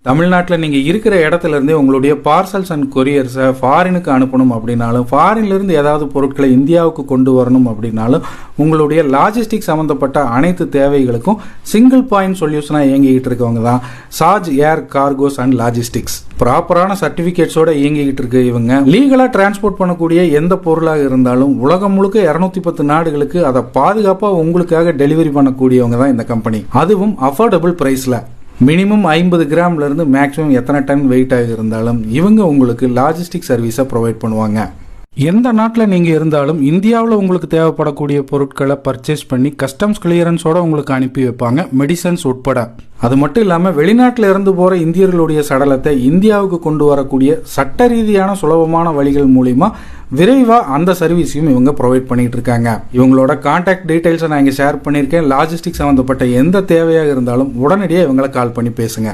தமிழ்நாட்டில் நீங்கள் இருக்கிற இடத்துல இருந்தே உங்களுடைய பார்சல்ஸ் அண்ட் கொரியர்ஸை ஃபாரினுக்கு அனுப்பணும் அப்படின்னாலும், ஃபாரின்லேருந்து ஏதாவது பொருட்களை இந்தியாவுக்கு கொண்டு வரணும் அப்படின்னாலும், உங்களுடைய லாஜிஸ்டிக் சம்மந்தப்பட்ட அனைத்து தேவைகளுக்கும் சிங்கிள் பாயிண்ட் சொல்யூஷனாக இயங்கிக்கிட்டு இருக்கவங்க தான் சாஜ் ஏர் கார்கோஸ் அண்ட் லாஜிஸ்டிக்ஸ். ப்ராப்பரான சர்டிஃபிகேட்ஸோட இயங்கிக்கிட்டு இருக்கு இவங்க. லீகலாக டிரான்ஸ்போர்ட் பண்ணக்கூடிய எந்த பொருளாக இருந்தாலும் உலகம் முழுக்க 210 நாடுகளுக்கு அதை பாதுகாப்பாக உங்களுக்காக டெலிவரி பண்ணக்கூடியவங்க தான் இந்த கம்பெனி. அதுவும் அஃபோர்டபுள் பிரைஸில். மினிமம் 50 கிராம்ல இருந்து மேக்ஸிமம் எத்தனை டன் வெயிட் ஆகி இருந்தாலும் இவங்க உங்களுக்கு லாஜிஸ்டிக் சர்வீஸை ப்ரொவைட் பண்ணுவாங்க. எந்த நாட்டில் நீங்கள் இருந்தாலும் இந்தியாவில் உங்களுக்கு தேவைப்படக்கூடிய பொருட்களை பர்ச்சேஸ் பண்ணி கஸ்டம்ஸ் கிளியரன்ஸோட உங்களுக்கு அனுப்பி வைப்பாங்க, மெடிசன்ஸ் உட்பட. அது மட்டும் இல்லாமல் வெளிநாட்டில் இருந்து போகிற இந்தியர்களுடைய சடலத்தை இந்தியாவுக்கு கொண்டு வரக்கூடிய சட்ட ரீதியான சுலபமான வழிகள் மூலிமா விரைவாக அந்த சர்வீஸையும் இவங்க ப்ரொவைட் பண்ணிட்டு இருக்காங்க. இவங்களோட கான்டாக்ட் டீட்டெயில்ஸை நான் இங்கே ஷேர் பண்ணியிருக்கேன். லாஜிஸ்டிக் சம்மந்தப்பட்ட எந்த தேவையாக இருந்தாலும் உடனடியாக இவங்களை கால் பண்ணி பேசுங்க.